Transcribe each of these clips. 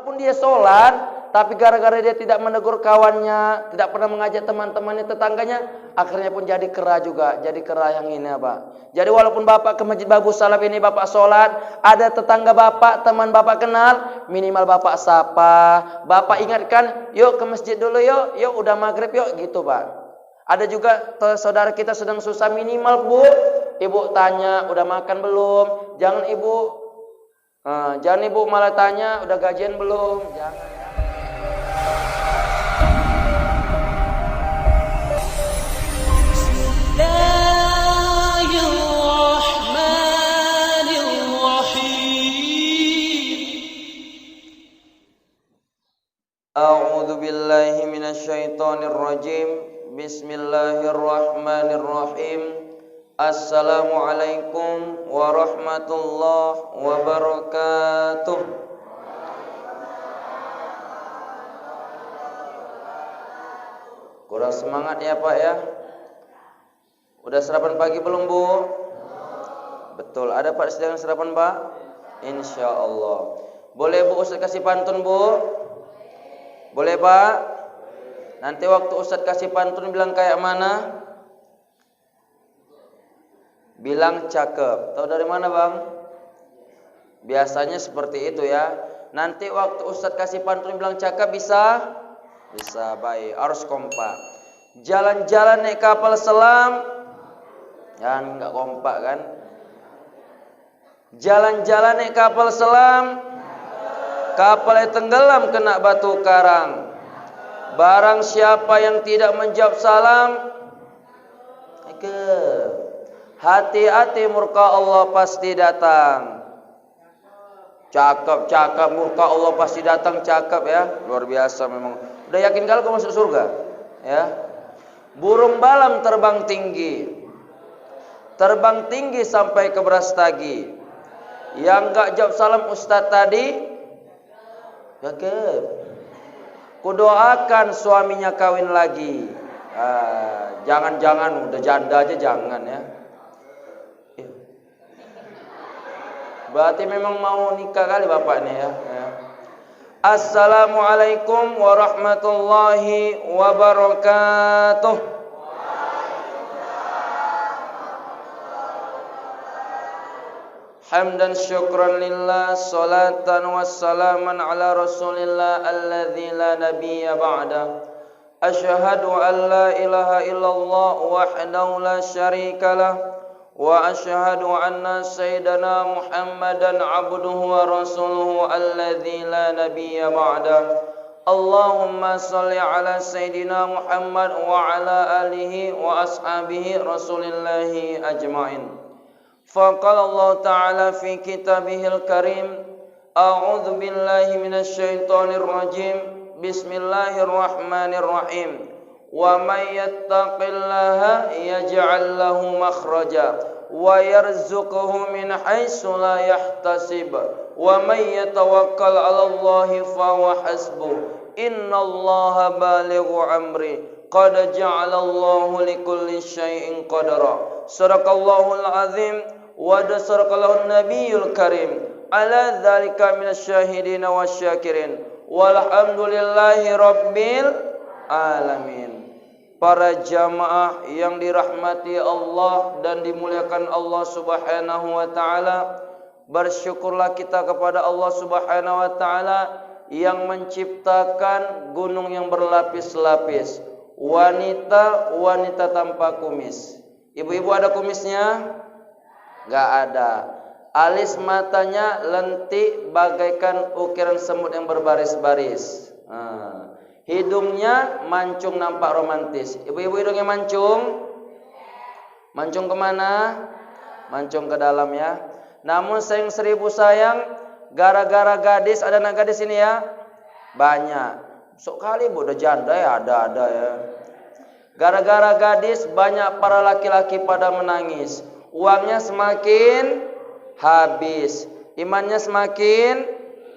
walaupun dia sholat, tapi gara-gara dia tidak menegur kawannya, tidak pernah mengajak teman-temannya, tetangganya, akhirnya pun jadi kera juga, jadi kera yang ini apa. Jadi walaupun bapak ke Masjid Bagus Salam ini bapak sholat, ada tetangga bapak, teman bapak kenal, minimal bapak sapa, bapak ingatkan, yuk ke masjid dulu yuk udah maghrib yuk, gitu pak. Ada juga saudara kita sedang susah, minimal bu, ibu tanya udah makan belum, jangan ibu malah tanya udah gajian belum, jangan. A'udzu billahi minasyaitonir rajim. Bismillahirrahmanirrahim. Assalamualaikum warahmatullahi wabarakatuh. Kurang semangat ya Pak ya. Udah sarapan pagi belum Bu? Betul. Ada Pak sedang sarapan Pak? Insya Allah. Boleh Bu Ustaz kasih pantun Bu? Boleh Pak? Nanti waktu Ustaz kasih pantun bilang kayak mana? Bilang cakep. Tahu dari mana Bang? Biasanya seperti itu ya. Nanti waktu Ustaz kasih pantun bilang cakep bisa? Bisa, baik. Harus kompak. Jalan-jalan naik kapal selam. Jangan nggak kompak kan? Jalan-jalan naik kapal selam. Kapalnya tenggelam kena batu karang. Barang siapa yang tidak menjawab salam, hati-hati murka Allah pasti datang. Cakep, murka Allah pasti datang, cakep ya. Luar biasa memang. Udah yakin kalau kamu masuk surga? Ya. Burung balam terbang tinggi. Terbang tinggi sampai ke Brastagi. Yang enggak jawab salam Ustaz tadi, cakep. Kudoakan suaminya kawin lagi. Jangan-jangan udah janda aja jangan ya. Berarti memang mau nikah kali bapaknya ya. Assalamualaikum warahmatullahi wabarakatuh. Hamdan syukran lillah, salatan wassalaman ala rasulillah alladzi la nabiyya ba'da. Asyhadu an la ilaha illallah wahdahu la syarikalah wa asyhadu anna sayyidana Muhammadan abduhu wa rasuluhu alladzi la nabiyya ba'da. Allahumma salli ala sayyidina Muhammad wa ala alihi wa ashabihi rasulillahi ajma'in. فقال الله تعالى في كتابه الكريم أعوذ بالله من الشيطان الرجيم بسم الله الرحمن الرحيم ومن يتق الله يجعل له مخرجا ويرزقه من حيث لا يحتسب ومن يتوكل على الله فهو حسبه إن الله بالغ أمره قد جعل الله لكل شيء قدرا صدق الله العظيم وصدق الله النبي الكريم على ذلك من الشاهدين والشاكرين والحمد لله رب العالمين. Para jamaah yang dirahmati Allah dan dimuliakan Allah Subhanahu wa taala, bersyukurlah kita kepada Allah Subhanahu wa taala yang menciptakan gunung yang berlapis-lapis, wanita tanpa kumis. Ibu-ibu ada kumisnya? Enggak ada. Alis matanya lentik bagaikan ukiran semut yang berbaris-baris. Hidungnya mancung nampak romantis. Ibu-ibu hidungnya mancung? Mancung kemana? Mancung ke dalam ya. Namun sayang seribu sayang, gara-gara gadis, ada anak gadis ini ya? Banyak. Sok kali udah janda ya, ada ya. Gara-gara gadis banyak para laki-laki pada menangis. Uangnya semakin habis, imannya semakin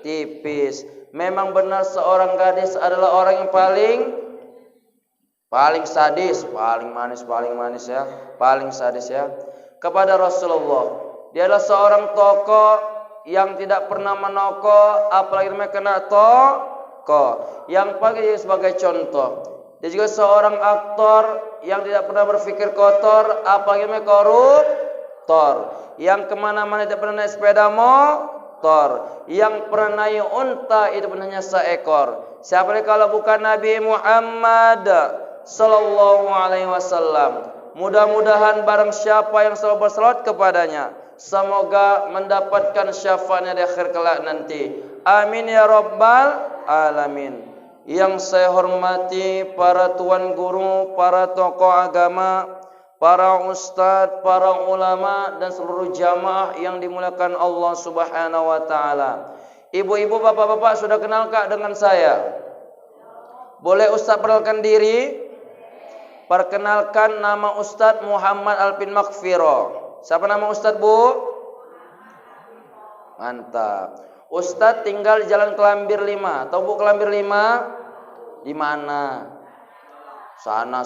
tipis. Memang benar seorang gadis adalah orang yang paling sadis, paling manis ya, paling sadis ya. Kepada Rasulullah, dia adalah seorang tokoh yang tidak pernah menokok, apalagi namanya kena toko, yang pakai sebagai contoh. Dia juga seorang aktor yang tidak pernah berpikir kotor, apalagi namanya koruptor, yang kemana-mana tidak pernah naik sepeda motor, yang pernah naik unta itu pun hanya seekor. Siapa ini kalau bukan Nabi Muhammad sallallahu alaihi wasallam? Mudah-mudahan barang siapa yang selalu berselawat kepadanya, semoga mendapatkan syafaatnya di akhir kelak nanti. Amin ya rabbal alamin. Yang saya hormati para tuan guru, para tokoh agama, para ustadz, para ulama dan seluruh jamaah yang dimuliakan Allah Subhanahu wa taala. Ibu-ibu, bapak-bapak sudah kenal Kak dengan saya? Boleh Ustaz perkenalkan diri? Perkenalkan, nama Ustadz Muhammad Alpin Makfiro. Siapa nama Ustadz, Bu? Mantap. Ustadz tinggal di Jalan Kelambir 5. Tahu Bu Kelambir 5? Di mana? Sana.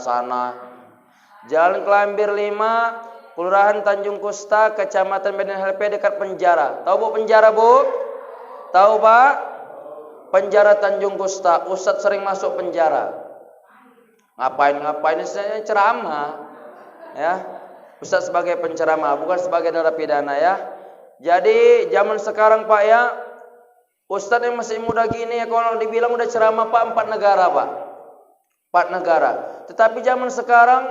Jalan Kelambir 5, Kelurahan Tanjung Kusta, Kecamatan Medan HLP, dekat penjara. Tahu Bu penjara, Bu? Tahu Pak? Penjara Tanjung Kusta. Ustadz sering masuk penjara. Ngapain saya ceramah, ya. Ustadz sebagai penceramah, bukan sebagai narapidana, ya. Jadi zaman sekarang Pak, ya, Ustadz yang masih muda gini ya, kalau dibilang udah ceramah Pak 4 negara Pak, 4 negara. Tetapi zaman sekarang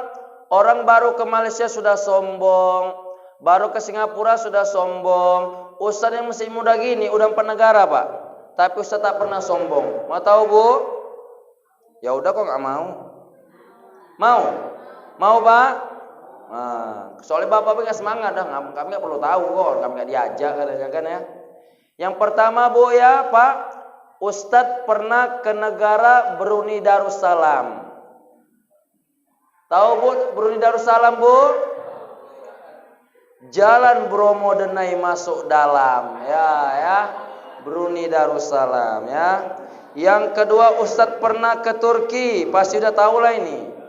orang baru ke Malaysia sudah sombong, baru ke Singapura sudah sombong. Ustadz yang masih muda gini udah 4 negara Pak, tapi Ustadz tak pernah sombong. Mau tahu Bu? Ya udah kok nggak mau. Mau Pak? Nah, soalnya bapak nggak semangat dah, kami nggak perlu tahu kok, kami nggak diajak kan ya. Yang pertama Bu ya Pak, Ustadz pernah ke negara Brunei Darussalam. Tahu Bu Brunei Darussalam Bu? Jalan Bromo Denai masuk dalam, ya Brunei Darussalam, ya. Yang kedua Ustadz pernah ke Turki, pasti udah tahu lah ini.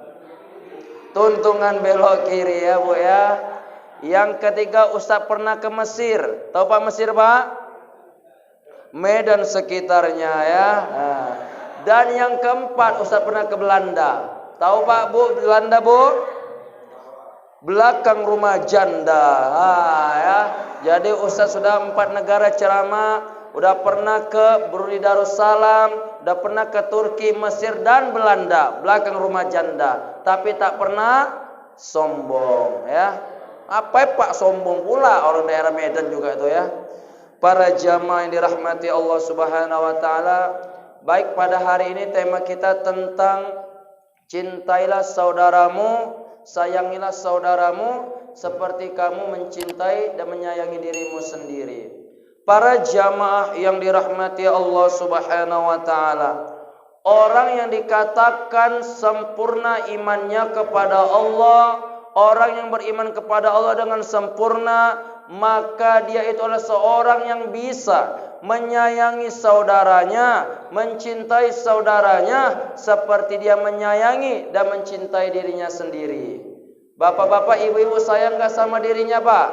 Tuntungan belok kiri ya Bu ya. Yang ketiga Ustadz pernah ke Mesir. Tahu Pak Mesir Pak? Medan sekitarnya ya. Nah. Dan yang keempat Ustadz pernah ke Belanda. Tahu Pak Bu Belanda Bu? Belakang rumah janda. Ya. Jadi Ustadz sudah 4 negara ceramah. Udah pernah ke Brunei Darussalam, udah pernah ke Turki, Mesir dan Belanda, belakang rumah janda. Tapi tak pernah sombong, ya. Apa Pak sombong pula, orang daerah Medan juga itu ya. Para jamaah yang dirahmati Allah Subhanahu wa taala, baik pada hari ini tema kita tentang cintailah saudaramu, sayangilah saudaramu seperti kamu mencintai dan menyayangi dirimu sendiri. Para jamaah yang dirahmati Allah Subhanahu wa taala, orang yang dikatakan sempurna imannya kepada Allah, orang yang beriman kepada Allah dengan sempurna, maka dia itu adalah seorang yang bisa menyayangi saudaranya, mencintai saudaranya seperti dia menyayangi dan mencintai dirinya sendiri. Bapak-bapak, ibu-ibu sayang gak sama dirinya Pak?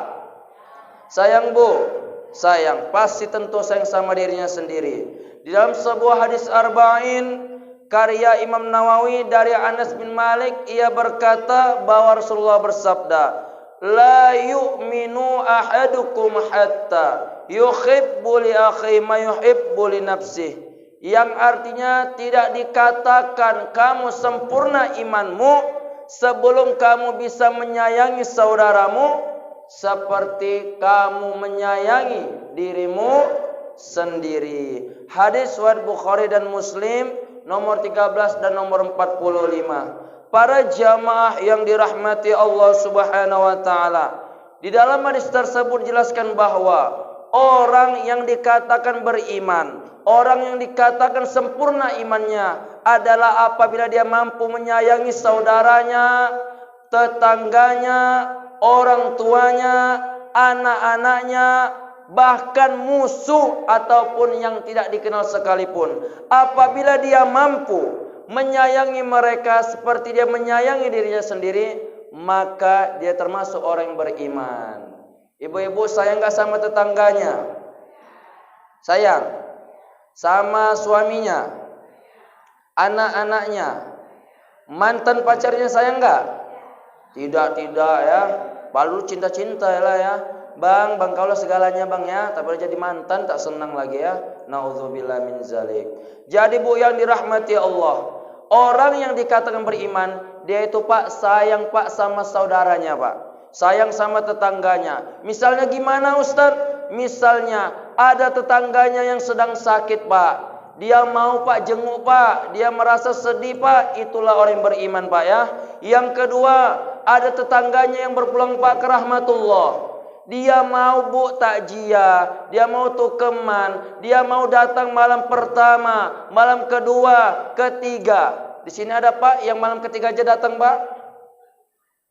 Sayang Bu? Sayang, pasti tentu sayang sama dirinya sendiri. Di dalam sebuah hadis arba'in karya Imam Nawawi dari Anas bin Malik, ia berkata bahwa Rasulullah bersabda, la yu'minu ahadukum hatta yuhibbu li akhihi ma yuhibbu li nafsihi, yang artinya tidak dikatakan kamu sempurna imanmu sebelum kamu bisa menyayangi saudaramu seperti kamu menyayangi dirimu sendiri. Hadis riwayat Bukhari dan Muslim nomor 13 dan nomor 45. Para jamaah yang dirahmati Allah Subhanahu wa taala, di dalam hadis tersebut dijelaskan bahwa orang yang dikatakan beriman, orang yang dikatakan sempurna imannya adalah apabila dia mampu menyayangi saudaranya, tetangganya, orang tuanya, anak-anaknya, bahkan musuh ataupun yang tidak dikenal sekalipun. Apabila dia mampu menyayangi mereka seperti dia menyayangi dirinya sendiri, maka dia termasuk orang yang beriman. Ibu-ibu sayang gak sama tetangganya? Sayang. Sama suaminya, anak-anaknya, mantan pacarnya sayang enggak? Tidak ya. Baru cinta-cinta lah ya. Bang kaulah segalanya bang ya. Tapi jadi mantan tak senang lagi ya. Nauzubillah min zalik. Jadi Bu yang dirahmati Allah, orang yang dikatakan beriman, dia itu Pak sayang Pak sama saudaranya Pak. Sayang sama tetangganya. Misalnya gimana Ustaz? Misalnya ada tetangganya yang sedang sakit Pak. Dia mau Pak jenguk Pak. Dia merasa sedih Pak. Itulah orang yang beriman Pak ya. Yang kedua, ada tetangganya yang berpulang Pak ke rahmatullah. Dia mau Bu takjiah, dia mau tukeman, dia mau datang malam pertama, malam kedua, ketiga. Di sini ada Pak yang malam ketiga aja datang Pak?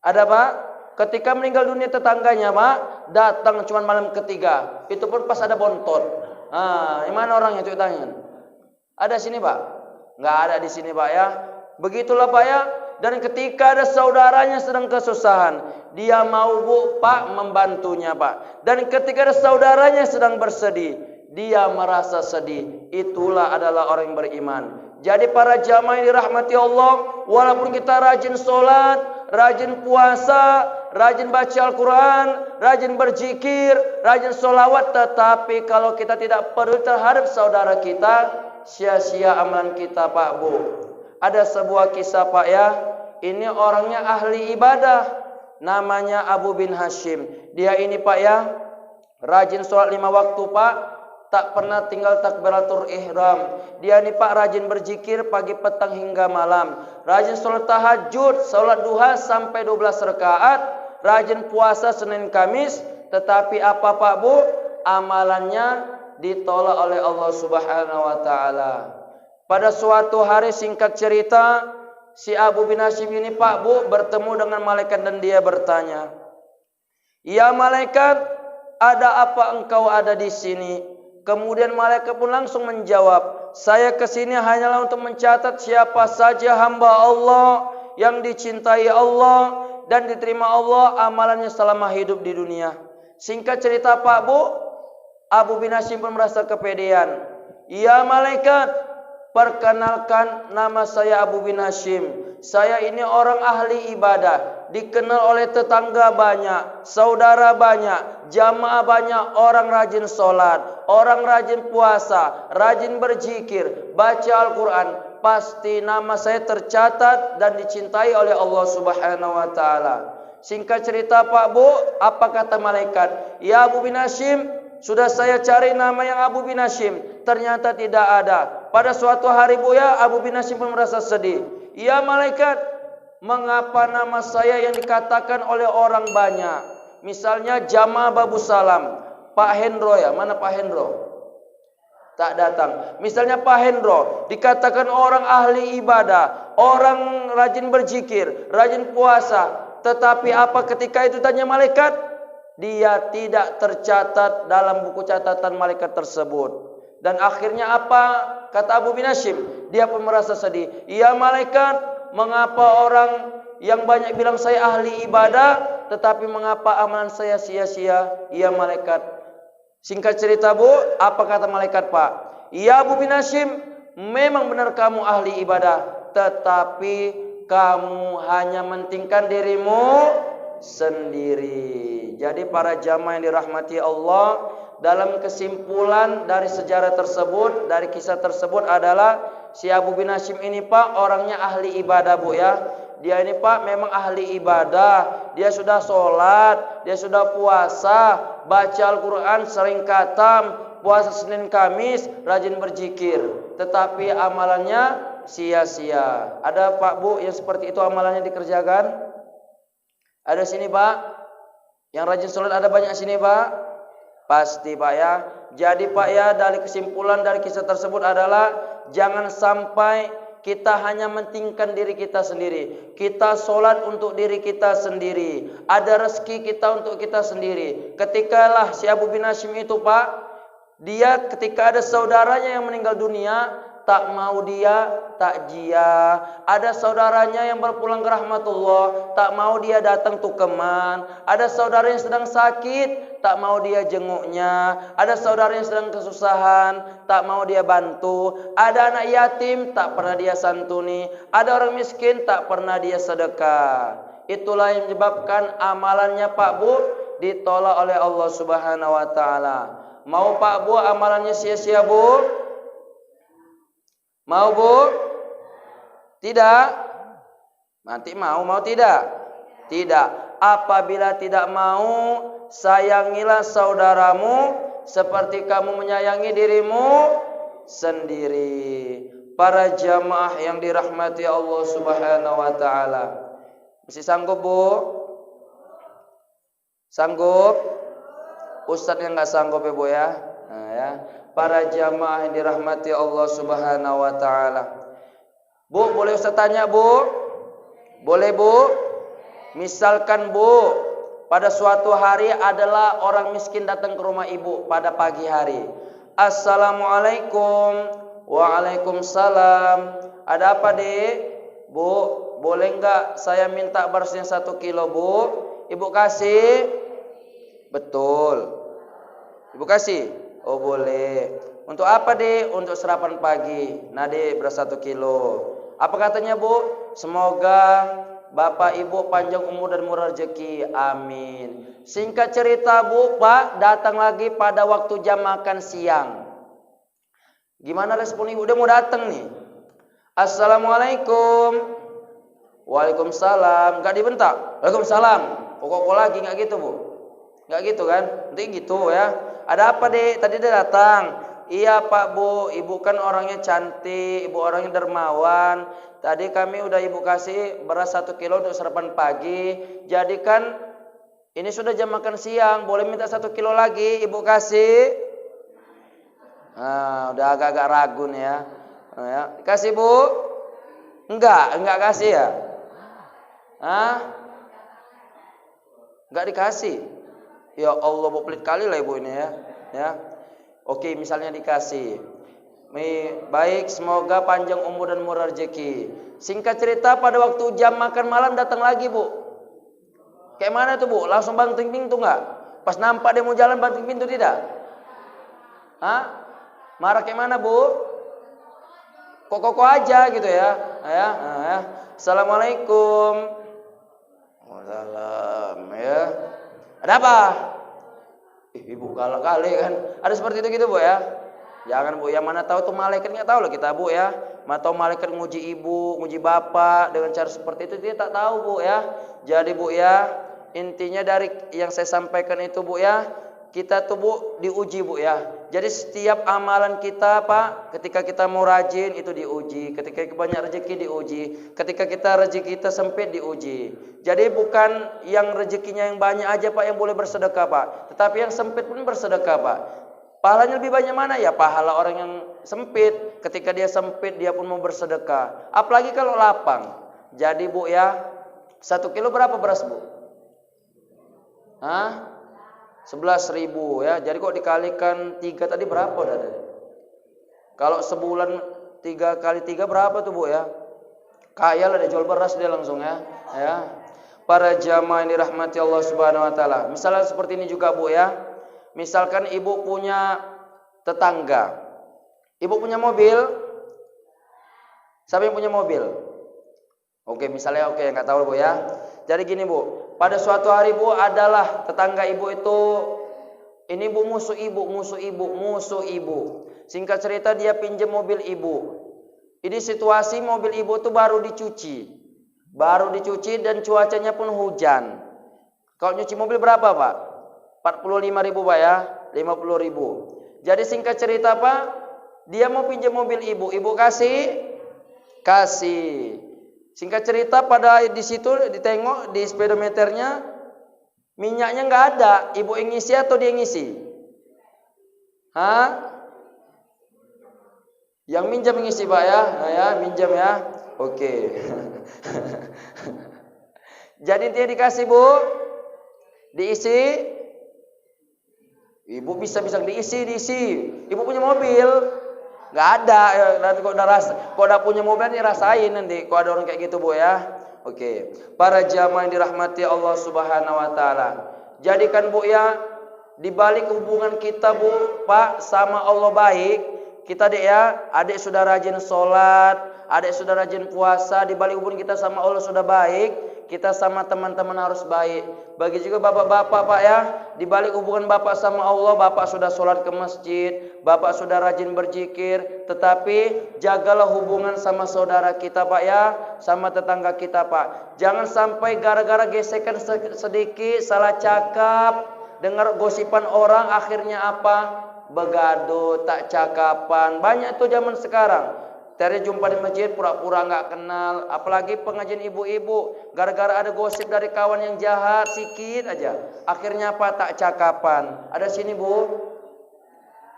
Ada Pak? Ketika meninggal dunia tetangganya Pak, datang cuma malam ketiga. Itu pun pas ada bontot. Yang mana orangnya cuci tangan? Ada sini Pak? Nggak ada di sini Pak ya. Begitulah Pak ya. Dan ketika ada saudaranya sedang kesusahan, dia mau Bu Pak membantunya Pak. Dan ketika ada saudaranya sedang bersedih, dia merasa sedih. Itulah adalah orang yang beriman. Jadi para jamaah yang dirahmati Allah, walaupun kita rajin sholat, rajin puasa, rajin baca Al-Quran, rajin berzikir, rajin sholawat, tetapi kalau kita tidak peduli terhadap saudara kita, sia-sia amalan kita Pak Bu. Ada sebuah kisah Pak ya. Ini orangnya ahli ibadah. Namanya Abu bin Hashim. Dia ini Pak ya, rajin sholat 5 waktu Pak. Tak pernah tinggal takbiratul ihram. Dia ini Pak rajin berzikir pagi, petang hingga malam. Rajin sholat tahajud, sholat duha sampai 12 rakaat. Rajin puasa Senin Kamis. Tetapi apa Pak Bu? Amalannya ditolak oleh Allah Subhanahu wa taala. Pada suatu hari singkat cerita, si Abu bin Hashim ini Pak Bu bertemu dengan malaikat dan dia bertanya, "Ya malaikat, ada apa engkau ada di sini?" Kemudian malaikat pun langsung menjawab, "Saya kesini hanyalah untuk mencatat siapa saja hamba Allah yang dicintai Allah dan diterima Allah amalannya selama hidup di dunia." Singkat cerita Pak Bu, Abu bin Hashim pun merasa kepedean. "Ya malaikat, perkenalkan nama saya Abu bin Hashim. Saya ini orang ahli ibadah. Dikenal oleh tetangga banyak, saudara banyak, jamaah banyak, orang rajin sholat, orang rajin puasa, rajin berzikir, baca Al-Quran. Pasti nama saya tercatat dan dicintai oleh Allah Subhanahu wa taala." Singkat cerita Pak Bu, apa kata malaikat? "Ya Abu bin Hashim, sudah saya cari nama yang Abu bin Hashim, ternyata tidak ada." Pada suatu hari Bu ya, Abu bin Hashim pun merasa sedih. "Ya malaikat, mengapa nama saya yang dikatakan oleh orang banyak? Misalnya Jamaah Babu Salam, Pak Hendro ya, mana Pak Hendro? Tak datang. Misalnya Pak Hendro dikatakan orang ahli ibadah, orang rajin berzikir, rajin puasa. Tetapi apa ketika itu tanya malaikat? Dia tidak tercatat dalam buku catatan malaikat tersebut. Dan akhirnya apa? Kata Abu bin Hashim, dia pun merasa sedih. "Ya malaikat, mengapa orang yang banyak bilang saya ahli ibadah, tetapi mengapa amalan saya sia-sia?" "Ya malaikat." Singkat cerita Bu, apa kata malaikat Pak? "Ya Abu bin Hashim, memang benar kamu ahli ibadah, tetapi kamu hanya mentingkan dirimu sendiri." Jadi para jamaah yang dirahmati Allah, dalam kesimpulan dari sejarah tersebut, dari kisah tersebut adalah si Abu bin Hashim ini Pak orangnya ahli ibadah Bu ya. Dia ini Pak memang ahli ibadah. Dia sudah sholat, dia sudah puasa, baca Al-Quran sering khatam, puasa Senin Kamis, rajin berzikir. Tetapi amalannya sia-sia. Ada Pak Bu yang seperti itu amalannya dikerjakan? Ada sini Pak? Yang rajin sholat ada banyak sini Pak? Pasti Pak ya. Jadi Pak ya, dari kesimpulan dari kisah tersebut adalah jangan sampai kita hanya mentingkan diri kita sendiri. Kita sholat untuk diri kita sendiri. Ada rezeki kita untuk kita sendiri. Ketikalah si Abu bin Hashim itu Pak, dia ketika ada saudaranya yang meninggal dunia, tak mau dia takjiah. Ada saudaranya yang berpulang ke rahmatullah, tak mau dia datang tukeman. Ada saudara yang sedang sakit, tak mau dia jenguknya. Ada saudara yang sedang kesusahan, tak mau dia bantu. Ada anak yatim, tak pernah dia santuni. Ada orang miskin, tak pernah dia sedekah. Itulah yang menyebabkan amalannya Pak Bu ditolak oleh Allah Subhanahu wa taala. Mau Pak Bu amalannya sia-sia Bu? Mau Bu? Tidak? Nanti mau tidak? Tidak. Apabila tidak mau, sayangilah saudaramu seperti kamu menyayangi dirimu sendiri. Para jamaah yang dirahmati Allah Subhanahu wa taala. Masih sanggup Bu? Sanggup? Ustadz yang nggak sanggup ya Bu ya. Nah, ya. Para jamaah yang dirahmati Allah Subhanahu wa taala. Bu, boleh Ustaz tanya Bu? Boleh Bu? Misalkan Bu, pada suatu hari adalah orang miskin datang ke rumah Ibu pada pagi hari. Assalamualaikum. Waalaikumsalam. Ada apa Dek? Bu, boleh enggak saya minta berasnya 1 kilo Bu? Ibu kasih? Betul. Ibu kasih? Oh boleh. Untuk apa Dek? Untuk sarapan pagi. Nah Dek, beras 1 kilo. Apa katanya Bu? Semoga Bapak Ibu panjang umur dan murah rezeki. Amin. Singkat cerita Bu, Pak datang lagi pada waktu jam makan siang. Gimana respon Ibu? Udah mau datang nih. Assalamualaikum. Waalaikumsalam. Gak dibentak? Waalaikumsalam. Kok lagi gak gitu Bu? Gak gitu kan? Nanti gitu ya. Ada apa Dek? Tadi dia datang. Iya Pak Bu, Ibu kan orangnya cantik, Ibu orangnya dermawan. Tadi kami udah Ibu kasih beras 1 kilo untuk sarapan pagi. Jadi kan ini sudah jam makan siang, boleh minta 1 kilo lagi Ibu kasih? Nah, udah agak-agak ragu nih ya. Nah, ya. Kasih Bu? Enggak kasih ya? Hah? Enggak dikasih? Ya Allah, mau pelit kali lah Ibu ini ya. Ya. Oke, misalnya dikasih. Baik, semoga panjang umur dan murah rezeki. Singkat cerita pada waktu jam makan malam datang lagi Bu. Kayak mana tuh Bu? Langsung banting pintu enggak? Pas nampak dia mau jalan banting pintu tidak? Hah? Marah kayak mana Bu? Kok aja gitu ya. Ya. Assalamualaikum. Waalaikumsalam ya. Ada apa? Ibu galak kali kan. Ada seperti itu gitu Bu ya. Jangan Bu, yang mana tahu tuh malaikat nggak tahu loh kita Bu ya. Mana tahu malaikat nguji ibu, nguji bapak dengan cara seperti itu dia tak tahu Bu ya. Jadi Bu ya, intinya dari yang saya sampaikan itu Bu ya, kita tuh Bu diuji Bu ya. Jadi setiap amalan kita Pak, ketika kita mau rajin itu diuji, ketika banyak rezeki diuji, ketika kita rezeki kita sempit diuji. Jadi bukan yang rezekinya yang banyak aja Pak yang boleh bersedekah Pak, tetapi yang sempit pun bersedekah Pak. Pahalanya lebih banyak mana ya? Pahala orang yang sempit, ketika dia sempit dia pun mau bersedekah. Apalagi kalau lapang. Jadi Bu ya, 1 kilo berapa beras Bu? Hah? 11.000 ya. Jadi kok dikalikan 3 tadi berapa udah? Kalau sebulan 3 kali 3 berapa tuh Bu ya? Kaya lah dia jual beras dia langsung ya. Ya. Para jamaah yang dirahmati Allah Subhanahu wa taala. Misalnya seperti ini juga Bu ya. Misalkan Ibu punya tetangga. Ibu punya mobil. Siapa yang punya mobil? Oke, misalnya enggak tahu Bu ya. Jadi gini Bu, pada suatu hari Bu adalah tetangga Ibu itu ini Bu musuh Ibu. Singkat cerita dia pinjam mobil Ibu. Ini situasi mobil Ibu tuh baru dicuci dan cuacanya pun hujan. Kalau nyuci mobil berapa Pak? 45.000 Pak ya, 50.000. Jadi singkat cerita Pak, dia mau pinjam mobil Ibu kasih. Singkat cerita pada di situ ditengok di speedometernya minyaknya nggak ada. Ibu yang ngisi atau dia ngisi? Hah? Yang minjam ngisi Pak ya, minjam ya. Oke. Jadi dia dikasih Bu, diisi. Ibu bisa diisi. Ibu punya mobil. Nggak ada. Nanti kok udah punya mobil nih rasain nanti. Kok ada orang kayak gitu Bu ya. Oke. Para jamaah yang dirahmati Allah Subhanahu Wa Taala. Jadikan Bu ya, di balik hubungan kita Bu, Pak, sama Allah baik. Kita dek ya, adik sudah rajin sholat, adik sudah rajin puasa. Di balik hubungan kita sama Allah sudah baik. Kita sama teman-teman harus baik. Bagi juga bapak-bapak Pak ya, di balik hubungan bapak sama Allah, bapak sudah sholat ke masjid, bapak sudah rajin berzikir, tetapi jagalah hubungan sama saudara kita Pak ya, sama tetangga kita Pak. Jangan sampai gara-gara gesekan sedikit, salah cakap, dengar gosipan orang, akhirnya apa? Begaduh, tak cakapan. Banyak tuh zaman sekarang. Tadi jumpa di masjid pura-pura nggak kenal, apalagi pengajian ibu-ibu, gara-gara ada gosip dari kawan yang jahat sikit aja, akhirnya apa? Tak cakapan. Ada sini Bu?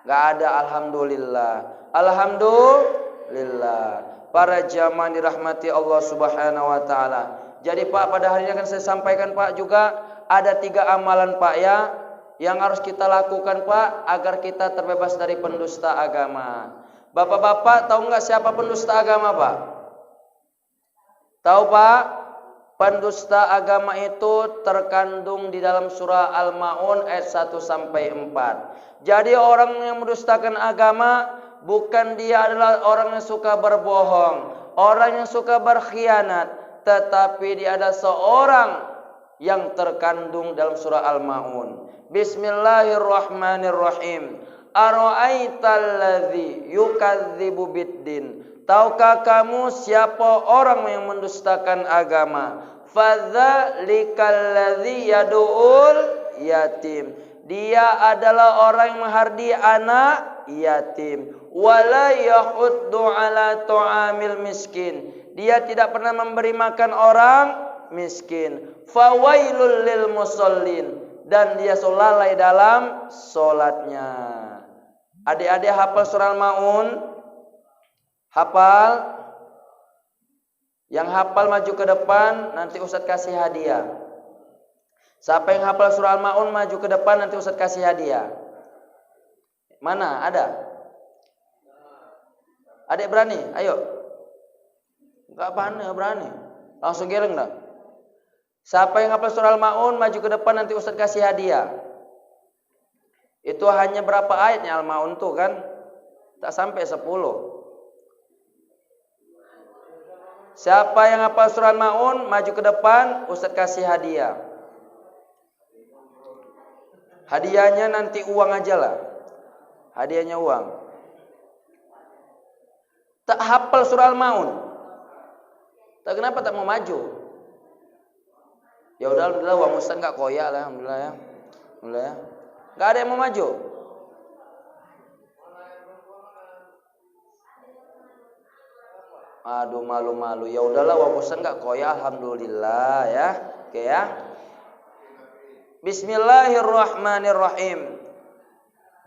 Nggak ada. Alhamdulillah. Alhamdulillah. Para jamaah dirahmati Allah Subhanahu Wa Taala. Jadi Pak, pada hari ini akan saya sampaikan Pak juga ada 3 amalan Pak ya, yang harus kita lakukan Pak agar kita terbebas dari pendusta agama. Bapak-bapak tahu nggak siapa pendusta agama Pak? Tahu Pak? Pendusta agama itu terkandung di dalam surah Al-Maun ayat 1 sampai 4. Jadi orang yang mendustakan agama bukan dia adalah orang yang suka berbohong, orang yang suka berkhianat, tetapi dia adalah seorang yang terkandung dalam surah Al-Maun. Bismillahirrahmanirrahim. Ara'aitalladzi yukadzibu biddin. Tahukah kamu siapa orang yang mendustakan agama? Fadzalikal yad'ul yatim. Dia adalah orang yang menghardi anak yatim. Wala yahuddu ala ta'amil miskin. Dia tidak pernah memberi makan orang miskin. Fawailul lil musallin. Dan dia lalai dalam solatnya. Adik-adik hafal surah Al-Maun? Hafal? Yang hafal maju ke depan, nanti Ustaz kasih hadiah. Siapa yang hafal surah Al-Maun maju ke depan, nanti Ustaz kasih hadiah. Mana? Ada? Adik berani? Ayo. Enggak berani. Langsung geleng dah. Siapa yang hafal surah Al-Maun maju ke depan, nanti Ustaz kasih hadiah. Itu hanya berapa ayatnya Al-Maun tuh kan? Tak sampai 10. Siapa yang hafal surah Al-Maun maju ke depan, Ustaz kasih hadiah. Hadiahnya nanti uang aja lah. Hadiahnya uang. Tak hafal surah Al-Maun. Tak kenapa tak mau maju? Ya udah, alhamdulillah uang Ustaz enggak koyak lah, alhamdulillah ya. Alhamdulillah ya. Enggak ada yang mau maju. Aduh, malu-malu. Ya udahlah uang Ustaz enggak koyak, alhamdulillah ya. Oke ya. Bismillahirrahmanirrahim.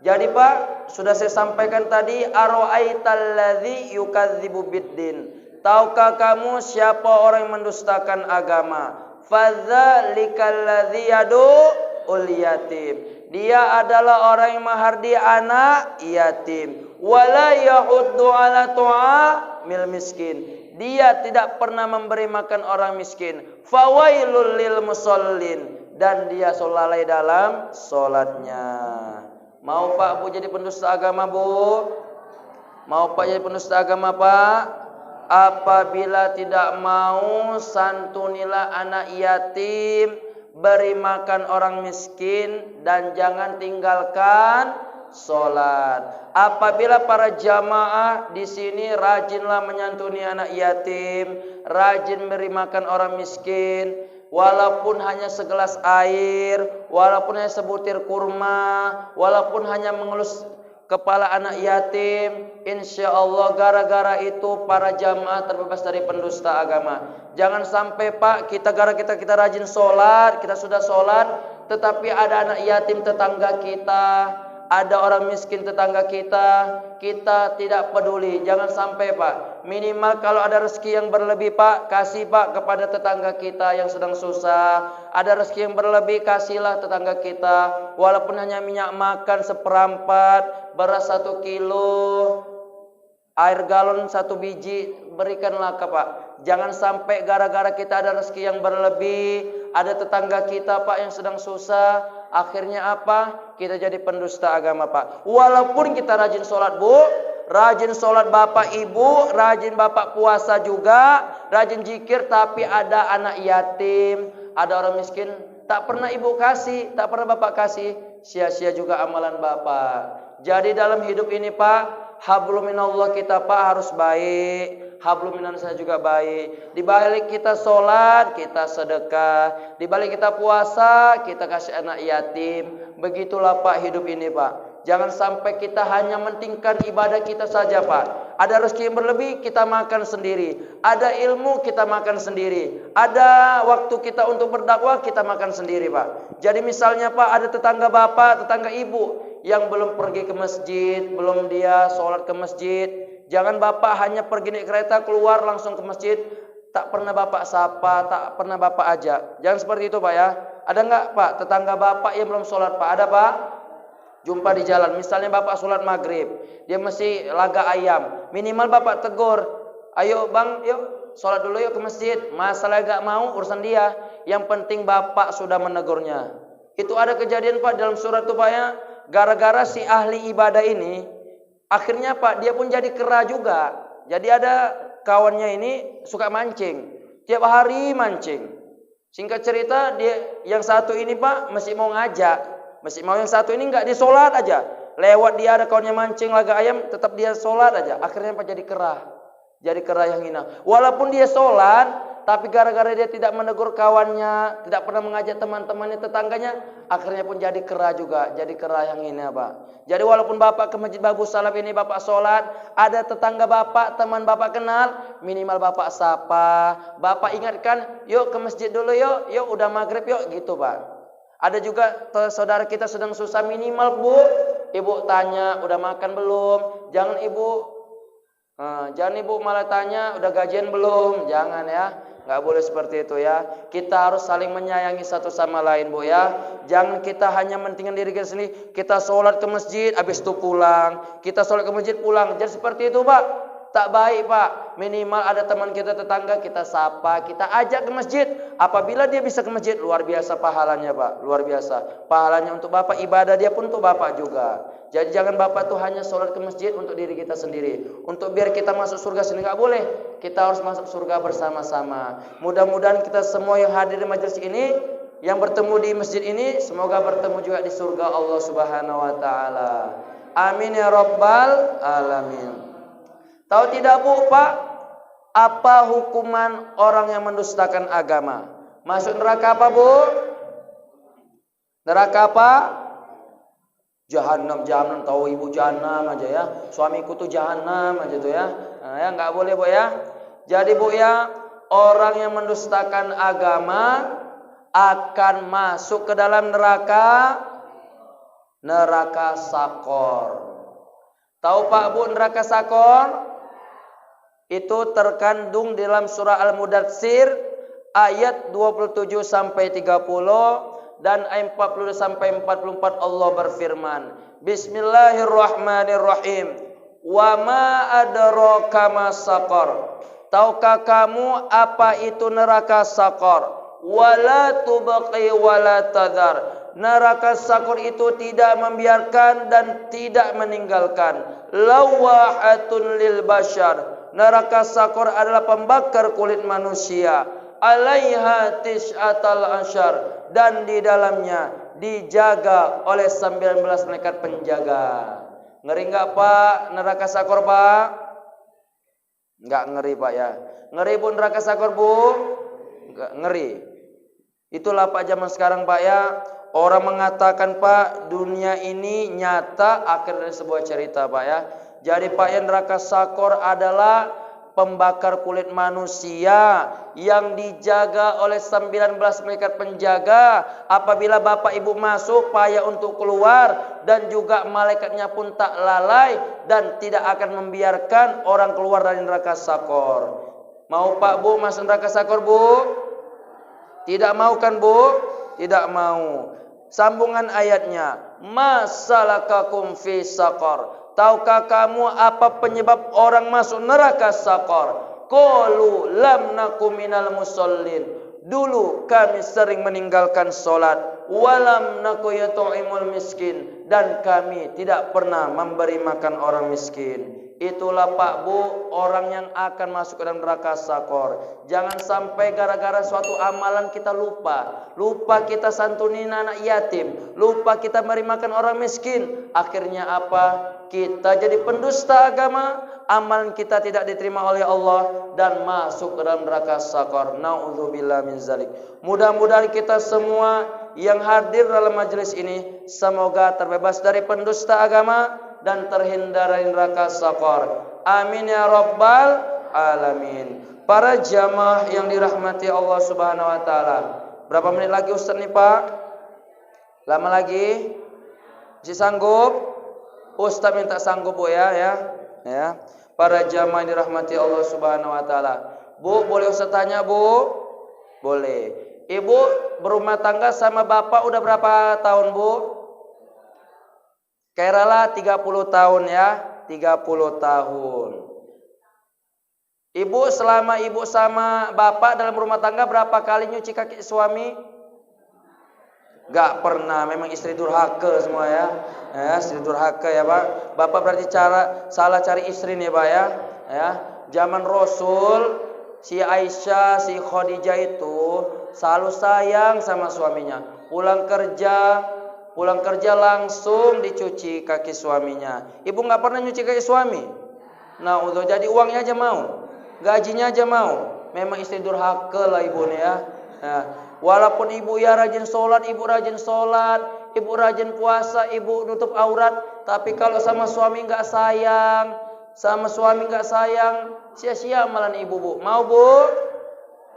Jadi Pak, sudah saya sampaikan tadi, ara'aitalladzi yukadzibu biddin. Tahukah kamu siapa orang yang mendustakan agama? Fadzalikal yad'ul yatim. Dia adalah orang yang menghardi anak yatim. Wala yahuddu ala ta'amil miskin. Dia tidak pernah memberi makan orang miskin. Fawailul lil musallin. Dan dia lalai dalam solatnya. Mau Pak Bu jadi pendusta agama Bu? Mau Pak jadi pendusta agama Pak? Apabila tidak mau, santunilah anak yatim, beri makan orang miskin, dan jangan tinggalkan sholat. Apabila para jamaah di sini rajinlah menyantuni anak yatim, rajin beri makan orang miskin, walaupun hanya segelas air, walaupun hanya sebutir kurma, walaupun hanya mengelus kepala anak yatim, insya Allah gara-gara itu para jamaah terbebas dari pendusta agama. Jangan sampai Pak, kita rajin sholat, kita sudah sholat, tetapi ada anak yatim tetangga kita, ada orang miskin tetangga kita tidak peduli. Jangan sampai Pak. Minimal kalau ada rezeki yang berlebih Pak, kasih Pak kepada tetangga kita yang sedang susah. Ada rezeki yang berlebih, kasihlah tetangga kita. Walaupun hanya minyak makan seperempat, beras 1 kilo, Air galon 1 biji berikanlah Pak. Jangan sampai gara-gara kita ada rezeki yang berlebih, ada tetangga kita Pak yang sedang susah, akhirnya apa? Kita jadi pendusta agama Pak. Walaupun kita rajin sholat Bu, rajin sholat Bapak Ibu, rajin Bapak puasa juga, rajin zikir, tapi ada anak yatim, ada orang miskin, tak pernah Ibu kasih, tak pernah Bapak kasih, sia-sia juga amalan Bapak. Jadi dalam hidup ini Pak, hablum minallah kita Pak harus baik, hablum minan saya juga baik. Di balik kita sholat, kita sedekah. Di balik kita puasa, kita kasih anak yatim. Begitulah Pak hidup ini Pak. Jangan sampai kita hanya mentingkan ibadah kita saja Pak. Ada rezeki yang berlebih, kita makan sendiri. Ada ilmu, kita makan sendiri. Ada waktu kita untuk berdakwah, kita makan sendiri Pak. Jadi misalnya Pak, ada tetangga Bapak, tetangga Ibu yang belum pergi ke masjid, belum dia sholat ke masjid. Jangan Bapak hanya pergi naik kereta keluar langsung ke masjid, tak pernah Bapak sapa, tak pernah Bapak ajak. Jangan seperti itu Pak ya. Ada enggak Pak tetangga Bapak yang belum sholat Pak? Ada Pak? Jumpa di jalan, misalnya Bapak sholat maghrib, dia masih laga ayam, minimal Bapak tegur, ayo bang, yuk sholat dulu yuk ke masjid. Masalah gak mau urusan dia, yang penting Bapak sudah menegurnya. Itu ada kejadian Pak dalam surat itu Pak ya, gara-gara si ahli ibadah ini, akhirnya Pak dia pun jadi kera juga. Jadi ada kawannya ini suka mancing, tiap hari mancing. Singkat cerita dia yang satu ini Pak masih mau ngajak. Masih mau yang satu ini enggak, dia sholat aja. Lewat dia ada kawannya mancing laga ayam, tetap dia sholat aja. Akhirnya Pak jadi kera. Jadi kera yang hina. Walaupun dia sholat, tapi gara-gara dia tidak menegur kawannya, tidak pernah mengajak teman-temannya, tetangganya, akhirnya pun jadi kera juga. Jadi kera yang hina Pak. Jadi walaupun Bapak ke Masjid Babu Salam ini Bapak sholat, ada tetangga Bapak, teman Bapak kenal, minimal Bapak sapa. Bapak ingatkan, yuk ke masjid dulu yuk, yuk udah maghrib yuk, gitu Pak. Ada juga saudara kita sedang susah, minimal Bu, Ibu tanya udah makan belum? Jangan Ibu malah tanya udah gajian belum? Jangan ya, nggak boleh seperti itu ya. Kita harus saling menyayangi satu sama lain Bu ya. Jangan kita hanya mentingkan diri kita sendiri. Kita sholat ke masjid, habis itu pulang. Kita sholat ke masjid pulang. Jadi seperti itu Pak. Tak baik Pak. Minimal ada teman kita tetangga, kita sapa, kita ajak ke masjid. Apabila dia bisa ke masjid, luar biasa pahalanya Pak. Luar biasa. Pahalanya untuk Bapak, ibadah dia pun untuk Bapak juga. Jadi jangan Bapak tuh hanya sholat ke masjid untuk diri kita sendiri. Untuk biar kita masuk surga sendiri, nggak boleh. Kita harus masuk surga bersama-sama. Mudah-mudahan kita semua yang hadir di majelis ini, yang bertemu di masjid ini, semoga bertemu juga di surga Allah Subhanahu wa taala. Amin ya rabbal alamin. Tahu tidak Bu Pak, apa hukuman orang yang mendustakan agama? Masuk neraka apa Bu? Neraka apa? Jahannam, tahu Ibu jahannam aja ya. Suamiku tuh jahannam aja tuh ya. Nah, ya nggak boleh Bu ya. Jadi Bu ya, orang yang mendustakan agama akan masuk ke dalam neraka sakor. Tahu Pak Bu neraka sakor? Itu terkandung dalam surah Al-Mudatsir ayat 27 sampai 30 dan ayat 40 sampai 44 Allah berfirman, Bismillahirrahmanirrahim. Wa ma adraka mas saqar. Tahukah kamu apa itu neraka sakor? Wala tubqi wala tadhar. Neraka sakor itu tidak membiarkan dan tidak meninggalkan. Lawahatun lil bashar. Neraka sakor adalah pembakar kulit manusia. Alaiha tis'atal asyar. Dan di dalamnya dijaga oleh 19 malaikat penjaga. Ngeri enggak Pak neraka sakor Pak? Enggak ngeri Pak ya. Ngeri Bu neraka sakor Bu? Enggak ngeri. Itulah Pak zaman sekarang Pak ya. Orang mengatakan Pak dunia ini nyata akhir dari sebuah cerita Pak ya. Jadi Pak ya neraka sakor adalah pembakar kulit manusia yang dijaga oleh 19 malaikat penjaga. Apabila Bapak Ibu masuk payah untuk keluar, dan juga malaikatnya pun tak lalai dan tidak akan membiarkan orang keluar dari neraka sakor. Mau Pak Bu masuk neraka sakor Bu? Tidak mau kan Bu? Tidak mau. Sambungan ayatnya, masalakakum fi sakor. tahukah kamu apa penyebab orang masuk neraka Saqar? Qalu lam naku minal musallin. Dulu kami sering meninggalkan solat. Walam naku yut'imul miskin. Dan kami tidak pernah memberi makan orang miskin. Itulah Pak Bu, orang yang akan masuk ke dalam neraka Saqar. Jangan sampai gara-gara suatu amalan kita lupa. Lupa kita santunin anak yatim. Lupa kita beri makan orang miskin. Akhirnya apa? Kita jadi pendusta agama. Amalan kita tidak diterima oleh Allah dan masuk ke dalam neraka Saqar. Nauzubillah min zalik. Mudah-mudahan kita semua yang hadir dalam majelis ini semoga terbebas dari pendusta agama dan terhindar dari neraka Saqar. Amin ya rabbal alamin. Para jamaah yang dirahmati Allah Subhanahu wa taala. Berapa menit lagi Ustaz nih, Pak? Lama lagi? Masih sanggup? Ustaz minta sanggup Bu ya. Para jamaah yang dirahmati Allah Subhanahu wa taala. Bu, boleh Ustaz tanya, Bu? Boleh. Ibu berumah tangga sama bapak udah berapa tahun, Bu? Kiralah 30 tahun ya, 30 tahun. Ibu selama ibu sama bapak dalam rumah tangga berapa kali nyuci kaki suami? Gak pernah, memang istri durhaka semua ya. Istri durhaka ya Pak. Bapak berarti salah cari istri nih Pak ya. Zaman Rasul, si Aisyah, si Khadijah itu selalu sayang sama suaminya. Pulang kerja langsung dicuci kaki suaminya. Ibu nggak pernah nyuci kaki suami. Nah, udah jadi uangnya aja mau, gajinya aja mau. Memang istri durhaka lah ibu nih ya. Walaupun ibu ya rajin sholat, ibu rajin puasa, ibu nutup aurat, tapi kalau sama suami nggak sayang, sia-sia amalan ibu Bu. Mau Bu?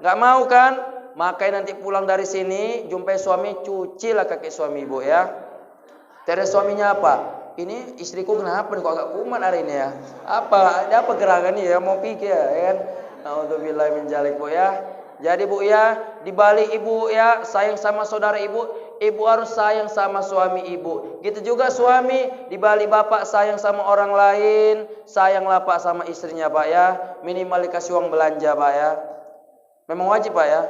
Nggak mau kan? Makanya nanti pulang dari sini jumpai suami, cucilah kaki suami ibu ya. Terus suaminya apa? Ini istriku kenapa kok agak kumat hari ini ya? Ada apa gerangan nih ya? Mau pikir ya kan? Nauzubillah min dzalik Bu ya. Jadi Bu ya, di balik ibu ya sayang sama saudara ibu, ibu harus sayang sama suami ibu. Gitu juga suami, di balik bapak sayang sama orang lain, sayanglah Pak sama istrinya Pak ya. Minimal dikasih uang belanja Pak ya. Memang wajib Pak ya.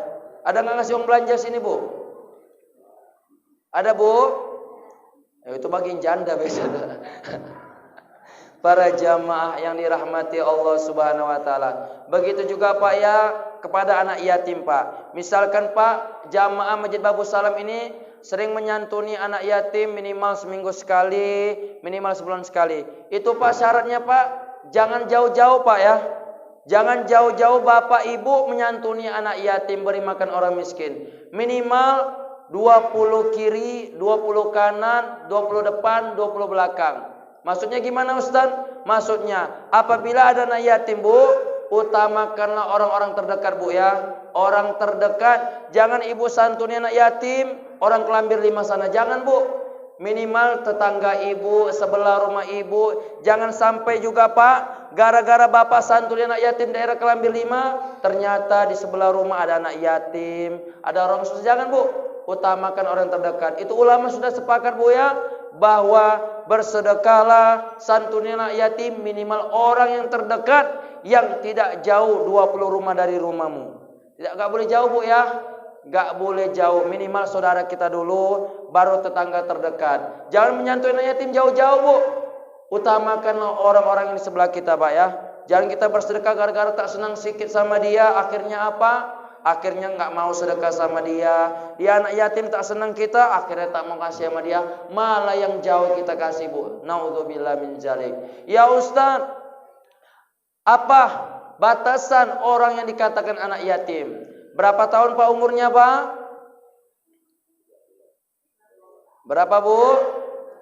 Ada nggak ngasih uang belanja sini Bu? Ada Bu? Ya, itu bagian janda biasa. Para jamaah yang dirahmati Allah Subhanahu wa taala. Begitu juga Pak ya kepada anak yatim Pak. Misalkan Pak, jamaah Masjid Babus Salam ini sering menyantuni anak yatim minimal seminggu sekali, minimal sebulan sekali. Itu Pak syaratnya Pak, jangan jauh-jauh Pak ya. Jangan jauh-jauh bapak ibu menyantuni anak yatim, beri makan orang miskin. Minimal 20 kiri, 20 kanan, 20 depan, 20 belakang. Maksudnya gimana Ustaz? Maksudnya apabila ada anak yatim Bu, utamakanlah orang-orang terdekat Bu ya. Orang terdekat, jangan ibu santuni anak yatim, orang Kelambir 5 sana, jangan Bu. Minimal tetangga ibu, sebelah rumah ibu. Jangan sampai juga Pak, gara-gara bapak santuni anak yatim daerah Kelambir 5, ternyata di sebelah rumah ada anak yatim, ada orang susah. Jangan Bu, utamakan orang terdekat. Itu ulama sudah sepakat Bu ya, bahwa bersedekahlah santuni anak yatim minimal orang yang terdekat yang tidak jauh 20 rumah dari rumahmu. Gak boleh jauh Bu ya. Gak boleh jauh, minimal saudara kita dulu, baru tetangga terdekat. Jangan menyantuni anak yatim jauh-jauh Bu. Utamakanlah orang-orang yang di sebelah kita Pak ya. Jangan kita bersedekah gara-gara tak senang sikit sama dia. Akhirnya apa? Akhirnya gak mau sedekah sama dia. Dia anak yatim tak senang kita, akhirnya tak mau kasih sama dia. Malah yang jauh kita kasih Bu. Naudzubillah min dzalik. Ya Ustaz, apa batasan orang yang dikatakan anak yatim? Berapa tahun Pak umurnya Pak? Berapa Bu?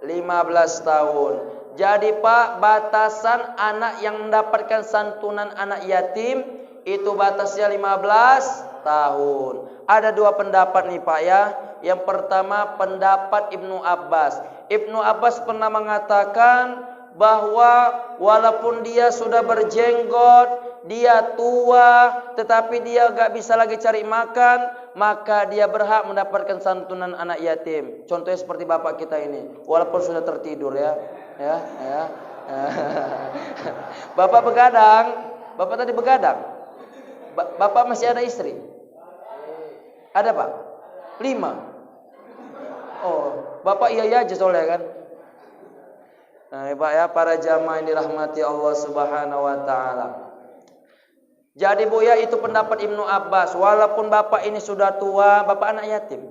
15 tahun. Jadi Pak, batasan anak yang mendapatkan santunan anak yatim itu batasnya 15 tahun. Ada dua pendapat nih Pak ya. Yang pertama pendapat Ibnu Abbas. Ibnu Abbas pernah mengatakan bahwa walaupun dia sudah berjenggot, dia tua, tetapi dia gak bisa lagi cari makan, maka dia berhak mendapatkan santunan anak yatim. Contohnya seperti bapak kita ini, walaupun sudah tertidur ya. Bapak begadang. Bapak tadi begadang. Bapak masih ada istri? Ada Pak? 5. Oh, Bapak iya aja soalnya kan. Nah, Pak ya, para jamaah yang dirahmati Allah Subhanahu wa taala. Jadi Bu ya, itu pendapat Ibnu Abbas. Walaupun Bapak ini sudah tua, Bapak anak yatim.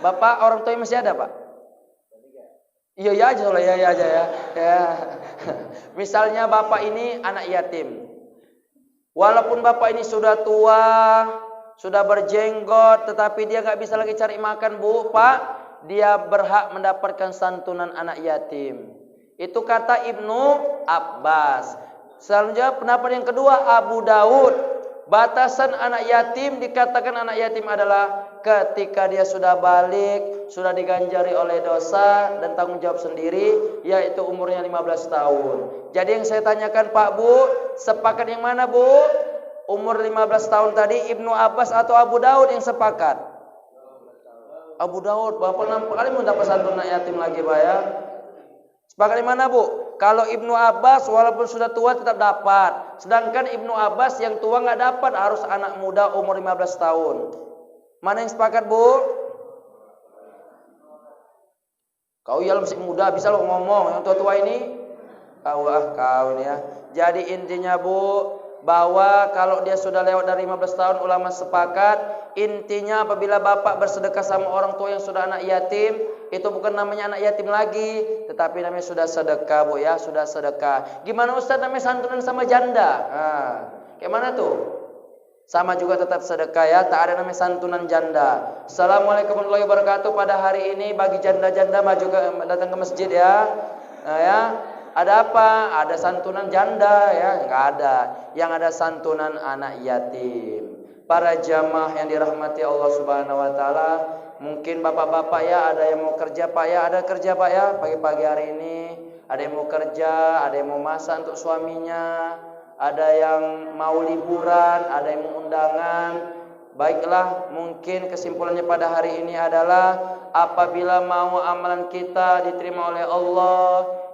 Bapak orang tuanya masih ada, Pak? Iya aja soalnya iya aja ya. Ya. Misalnya Bapak ini anak yatim. Walaupun Bapak ini sudah tua, sudah berjenggot, tetapi dia nggak bisa lagi cari makan, Bu, Pak, dia berhak mendapatkan santunan anak yatim. Itu kata Ibnu Abbas. Selanjutnya pendapat yang kedua Abu Daud. Batasan anak yatim, dikatakan anak yatim adalah ketika dia sudah balik, sudah diganjari oleh dosa dan tanggung jawab sendiri, yaitu umurnya 15 tahun. Jadi yang saya tanyakan Pak Bu, sepakat yang mana Bu? Umur 15 tahun tadi Ibnu Abbas atau Abu Daud yang sepakat? Abu Daud. Bapak nampak kali mau dapat santunan yatim lagi Pak ya. Sepakat di mana Bu? Kalau Ibnu Abbas walaupun sudah tua tetap dapat. Sedangkan Ibnu Abbas yang tua nggak dapat, harus anak muda umur 15 tahun. Mana yang sepakat Bu? Kau ya masih muda, bisa lo ngomong. Yang tua-tua ini? Kau ini ya. Jadi intinya Bu, bahwa kalau dia sudah lewat dari 15 tahun, ulama sepakat intinya apabila bapak bersedekah sama orang tua yang sudah anak yatim, itu bukan namanya anak yatim lagi, tetapi namanya sudah sedekah Bu ya, sudah sedekah. Gimana Ustaz namanya santunan sama janda? Kayak mana tuh? Sama juga tetap sedekah ya, tak ada namanya santunan janda. Assalamualaikum warahmatullahi wabarakatuh. Pada hari ini bagi janda-janda maju datang ke masjid ya. Nah, ya. Ada apa? Ada santunan janda ya? Enggak ada. Yang ada santunan anak yatim. Para jamaah yang dirahmati Allah Subhanahu wa taala, mungkin bapak-bapak ya ada yang mau kerja Pak ya, ada kerja Pak ya pagi-pagi hari ini. Ada yang mau kerja, ada yang mau masak untuk suaminya, ada yang mau liburan, ada yang mau undangan. Baiklah, mungkin kesimpulannya pada hari ini adalah apabila mau amalan kita diterima oleh Allah,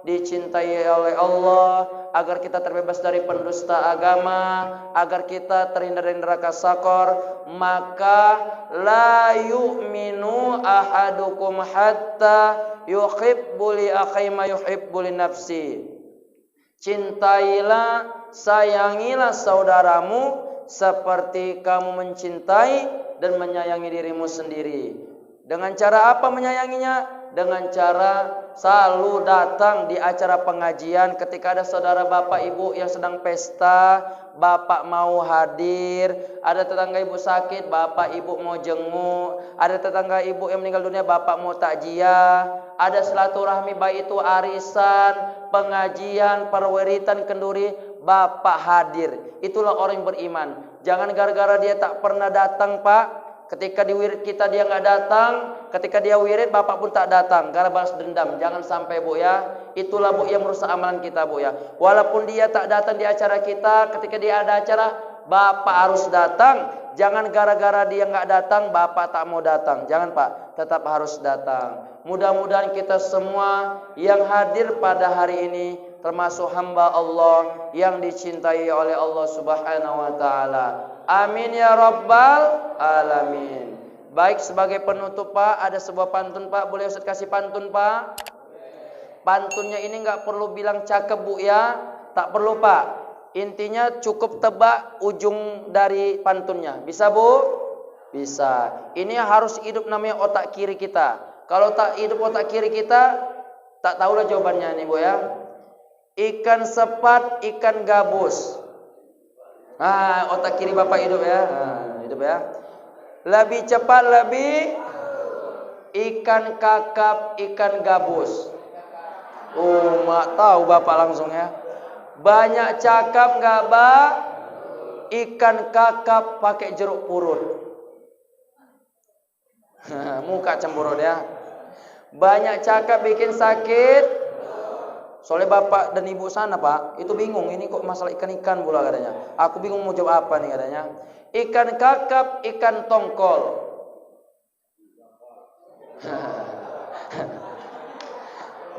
dicintai oleh Allah, agar kita terbebas dari pendusta agama, agar kita terhindar dari neraka sakor, maka la yu'minu ahadukum hatta yuhibbu li akhi ma yuhibbu li nafsi. Cintailah, sayangilah saudaramu seperti kamu mencintai dan menyayangi dirimu sendiri. Dengan cara apa menyayanginya? Dengan cara selalu datang di acara pengajian. Ketika ada saudara bapak ibu yang sedang pesta, bapak mau hadir. Ada tetangga ibu sakit, bapak ibu mau jenguk. Ada tetangga ibu yang meninggal dunia, bapak mau takziah. Ada silaturahmi, baik itu arisan, pengajian, perwiritan, kenduri, bapak hadir. Itulah orang yang beriman. Jangan gara-gara dia tak pernah datang Pak, ketika di wirid kita dia nggak datang, ketika dia wirid bapak pun tak datang, karena balas dendam. Jangan sampai Bu ya. Itulah Bu yang merusak amalan kita Bu ya. Walaupun dia tak datang di acara kita, ketika dia ada acara bapak harus datang. Jangan gara-gara dia nggak datang bapak tak mau datang. Jangan Pak, tetap harus datang. Mudah-mudahan kita semua yang hadir pada hari ini termasuk hamba Allah yang dicintai oleh Allah Subhanahu wa taala. Amin ya rabbal alamin. Baik, sebagai penutup Pak, ada sebuah pantun Pak. Boleh Ustaz kasih pantun Pak? Pantunnya ini enggak perlu bilang cakep Bu ya. Tak perlu Pak. Intinya cukup tebak ujung dari pantunnya. Bisa Bu? Bisa. Ini harus hidup namanya otak kiri kita. Kalau tak hidup otak kiri kita, tak tahulah jawabannya nih Bu ya. Ikan sepat, ikan gabus. Otak kiri Bapak hidup ya. Hidup ya. Lebih cepat, lebih ikan kakap, ikan gabus. Mak tahu Bapak langsung ya. Banyak cakap nggak Bak? Ikan kakap pakai jeruk purut. Muka cemburut ya. Banyak cakap bikin sakit. Soalnya bapak dan ibu sana Pak, itu bingung. Ini kok masalah ikan-ikan pula katanya. Aku bingung mau jawab apa nih katanya. Ikan kakap, ikan tongkol.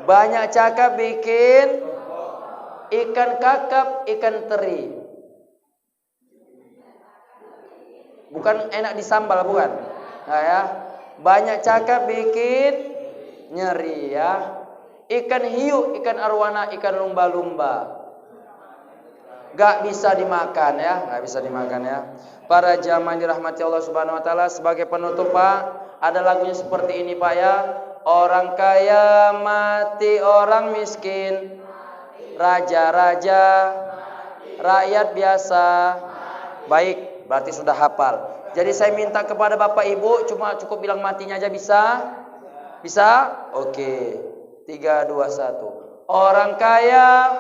Banyak cakap bikin ikan kakap, ikan teri. Bukan enak disambal, bukan? Nah ya. Banyak cakap bikin nyeri ya. Ikan hiu, ikan arwana, ikan lumba-lumba. Gak bisa dimakan ya, gak bisa dimakan ya. Para jamaah dirahmati Allah Subhanahu wa taala, sebagai penutup Pak, ada lagunya seperti ini Pak ya. Orang kaya mati, orang miskin, raja-raja, rakyat biasa. Baik, berarti sudah hafal. Jadi saya minta kepada Bapak Ibu cuma cukup bilang matinya aja bisa? Bisa? Oke. 3 2 1. Orang kaya,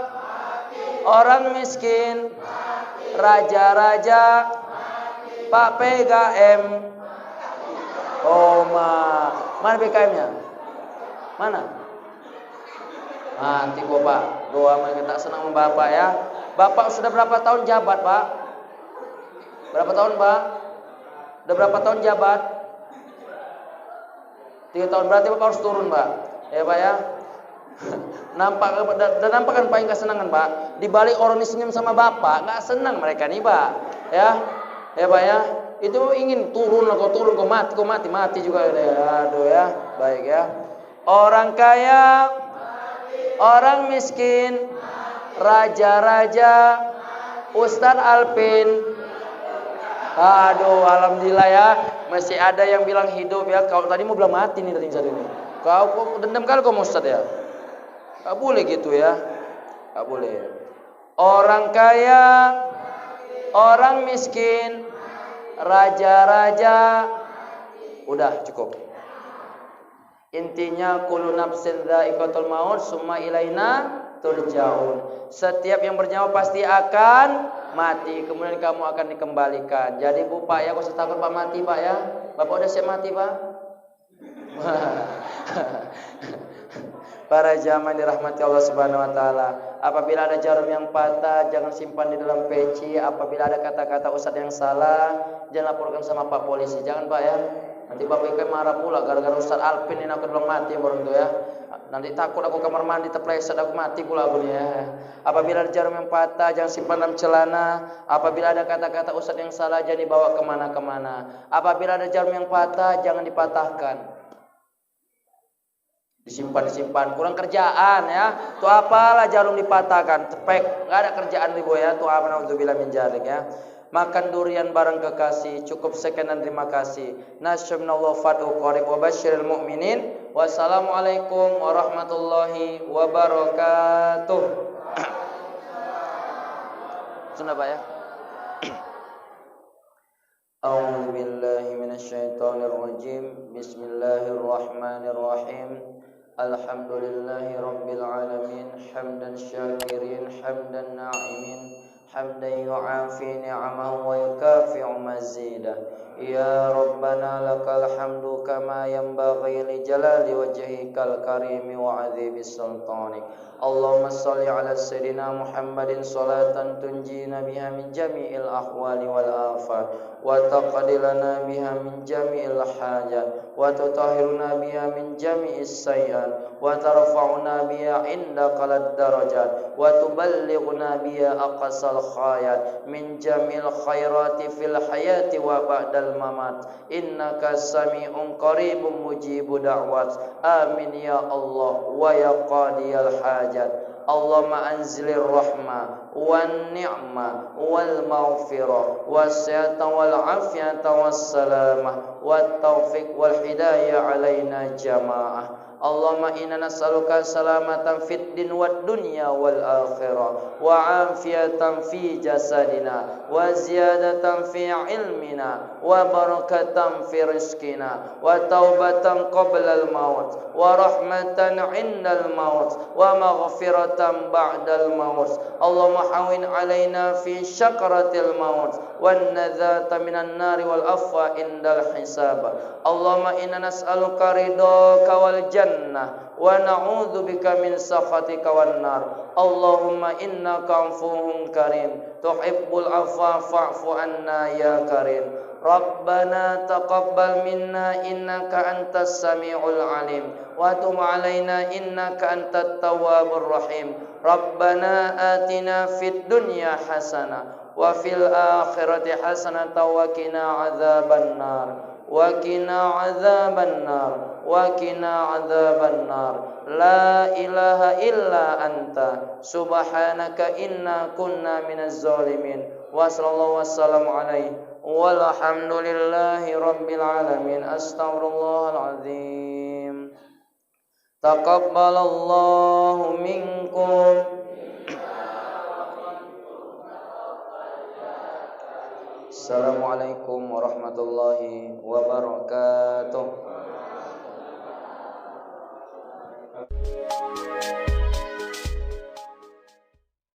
orang miskin, raja-raja, Pak PKM. Oh mana PKM-nya? Mana? Nanti gua Pak, doa kita senang sama Bapak ya. Bapak sudah berapa tahun jabat Pak? Berapa tahun Pak? Udah berapa tahun jabat? 3 tahun, berarti Bapak harus turun Pak. Ya Pak ya. Nampak kan Pak yang kesenangan Pak. Di balik orang ini senyum sama Bapak, nggak senang mereka nih Pak. Ya Pak ya. Itu ingin turun kok mati juga ya. Aduh ya, baik ya. Orang kaya, orang miskin, raja-raja, Ustadz Alpin. Aduh, alhamdulillah ya, masih ada yang bilang hidup ya. Kalau tadi mau bilang mati nih tadi ini. Kau kok dendam kali kau Ustadz ya? Gak boleh gitu ya, gak boleh. Orang kaya, orang miskin, raja-raja, udah cukup. Intinya kullu nafsin dha'iqatul maut summa ilaina turja'un. Setiap yang bernyawa pasti akan mati, kemudian kamu akan dikembalikan. Jadi Bu Pak ya, kau usah takut Pak mati Pak ya. Bapak udah siap mati Pak? Para jamaah dirahmati Allah Subhanahu wa taala, apabila ada jarum yang patah jangan simpan di dalam peci. Apabila ada kata-kata ustadz yang salah jangan laporkan sama Pak polisi. Jangan Pak ya. Nanti Bapak ikan marah pula gara-gara Ustadz Alpin ini aku belum mati baru itu ya. Nanti takut aku kamar mandi terpleset aku mati pula aku nih ya. Apabila ada jarum yang patah jangan simpan dalam celana. Apabila ada kata-kata ustadz yang salah jangan dibawa kemana-kemana. Apabila ada jarum yang patah jangan dipatahkan. Disimpan, kurang kerjaan ya. Tuh apalah jarum dipatahkan, tepek, nggak ada kerjaan ribu ya. Tuh apa naudzubillah min dzalik ya. Makan durian bareng kekasih, cukup sekian dan terima kasih. Nasyumnallahu fadhu qarib wa basyiril mu'minin. Wassalamualaikum warahmatullahi wabarakatuh. Sudah Pak ya. A'udzu billahi minasyaitonir rajim. Bismillahirrahmanirrahim. Alhamdulillahi rabbil alamin. Hamdan syakirin, hamdan na'imin, hamdan yu'afi ni'amahu wa yukafi'u mazidah. Ya Rabbana lakal hamdu kama yanbaghi li jalali wajhikal karimi wa 'azimi sultanik. Allahumma salli ala sayyidina Muhammadin salatan tunjina biha min jami'il ahwali wal afat wa taqdilana biha min jami'il hajat wa tutahhiruna biha min jami'is sayyi'at wa tarfa'una biha indaqal darajat wa tuballighuna biha aqsal khayat min jami'il khairati fil hayati wa ba'dal mamat. Innaka sami'un qaribun mujibu da'wat. Amin ya Allah wa ya qadiyal hajat. Allahumma anzilir rahmah wan ni'mah wal maghfirah wasyata wal afiyata was salamah wat taufiq wal hidayah alaina jamaah. Allahumma inna nas'aluka salamatan fid din wad dunya wal akhirah wa afiyatan fi jasadina wa ziyadatan fi ilmina wa barakatan fi rizqina wa taubatan qabla al maut wa rahmatan 'indal maut wa maghfiratan ba'dal maut. Allahumma hawin 'alaina fi syakaratil maut wan nadzata minan nari wal afwa indal hisab. Allahumma inna nas'aluka ridhaka wal jannah wa na'udzu bika min sakhatika wan nar. Allahumma innaka 'afuwun karim tuhibbul 'afwa fa'fu anna ya karim. Rabbana taqabbal minna innaka antas samiul alim wa tub alaina innaka antat tawwabur rahim. Rabbana atina fid dunya hasanah wa fil akhirati hasanah wa qina adzabannar wa qina adzabannar wa qina adzabannar. La ilaha illa anta subhanaka inna kunna minaz zalimin. Wa sallallahu wasallam alaihi walhamdulillahi rabbil alamin. Astaghfirullahal azim. Taqabbalallahu minkum. Assalamualaikum warahmatullahi wabarakatuh.